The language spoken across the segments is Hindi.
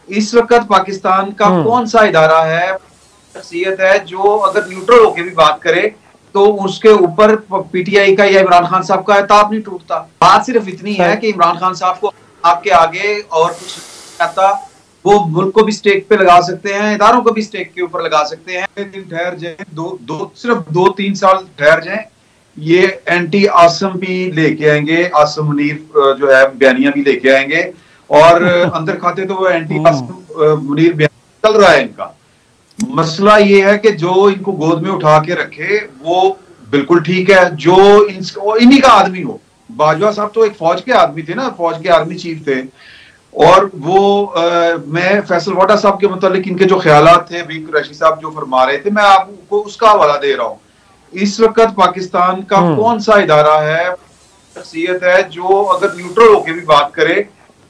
इस वक्त पाकिस्तान का कौन सा इदारा है, शख्सियत है जो अगर न्यूट्रल होकर भी बात करे तो उसके ऊपर पीटीआई का या इमरान खान साहब का ताप नहीं टूटता। बात सिर्फ इतनी है कि इमरान खान साहब को आपके आगे और कुछ नहीं आता। वो मुल्क को भी स्टेक पे लगा सकते हैं, इदारों को भी स्टेक के ऊपर लगा सकते हैं। दिन ठहर जाए, सिर्फ 2-3 साल ठहर जाए, ये एंटी आसम भी लेके आएंगे, आसम मुनीर जो है बयानिया भी लेके आएंगे। और अंदर खाते तो वो एंटी आसम मुनीर बयान चल रहा है इनका। मसला ये है कि जो इनको गोद में उठा के रखे वो बिल्कुल ठीक है, जो इन्हीं का आदमी हो। बाजवा साहब तो एक फौज के आदमी थे ना, फौज के आर्मी चीफ थे। और वो मैं फैसल वाडा साहब के मुतालिक इनके जो ख्यालात थे, अभी कुरैशी साहब जो फरमा रहे थे, मैं आपको उसका हवाला दे रहा हूँ। इस वक्त पाकिस्तान का कौन सा इदारा है, शख्सियत है जो अगर न्यूट्रल होकर भी बात करे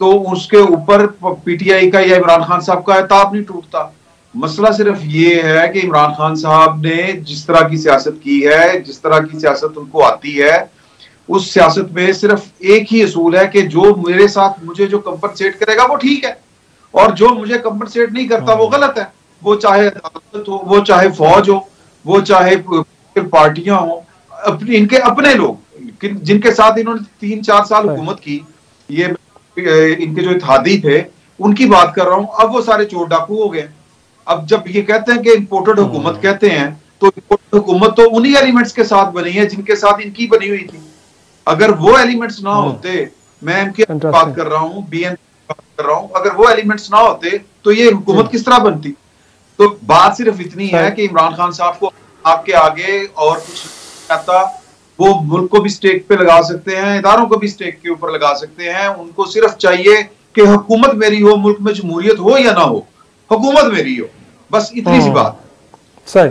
तो उसके ऊपर पीटीआई का या इमरान खान साहब का ताप नहीं टूटता। मसला सिर्फ ये है कि इमरान खान साहब ने जिस तरह की सियासत की है, जिस तरह की सियासत उनको आती है, उस सियासत में सिर्फ एक ही असूल है कि जो मेरे साथ मुझे जो कंपनसेट करेगा वो ठीक है, और जो मुझे कंपनसेट नहीं करता वो गलत है। वो चाहे अदालत हो, वो चाहे फौज हो, वो चाहे पार्टियां हो, अपने इनके अपने लोग जिनके साथ इन्होंने 3-4 साल हुकूमत की, ये इनके जो इत्तेहादी थे उनकी बात कर रहा हूं। अब वो सारे चोर डाकू हो गए। अब जब ये कहते हैं कि इंपोर्टेड हुकूमत कहते हैं, तो इंपोर्टेड हुकूमत तो उन्हीं एलिमेंट्स के साथ बनी है जिनके साथ इनकी बनी हुई थी। अगर वो एलिमेंट्स ना होते, मैं एमके बात कर रहा हूँ, बीएन बात कर रहा हूँ, अगर वो एलिमेंट्स ना होते तो ये हुकूमत किस तरह बनती। तो बात सिर्फ इतनी है कि इमरान खान साहब को आपके आगे और कुछ नहीं आता। वो मुल्क को भी स्टेक पे लगा सकते हैं, इदारों को भी स्टेक के ऊपर लगा सकते हैं। उनको सिर्फ चाहिए कि हुकूमत मेरी हो, मुल्क में जमहूरियत हो या ना हो, हुकूमत मेरी हो, बस इतनी सी बात। सही।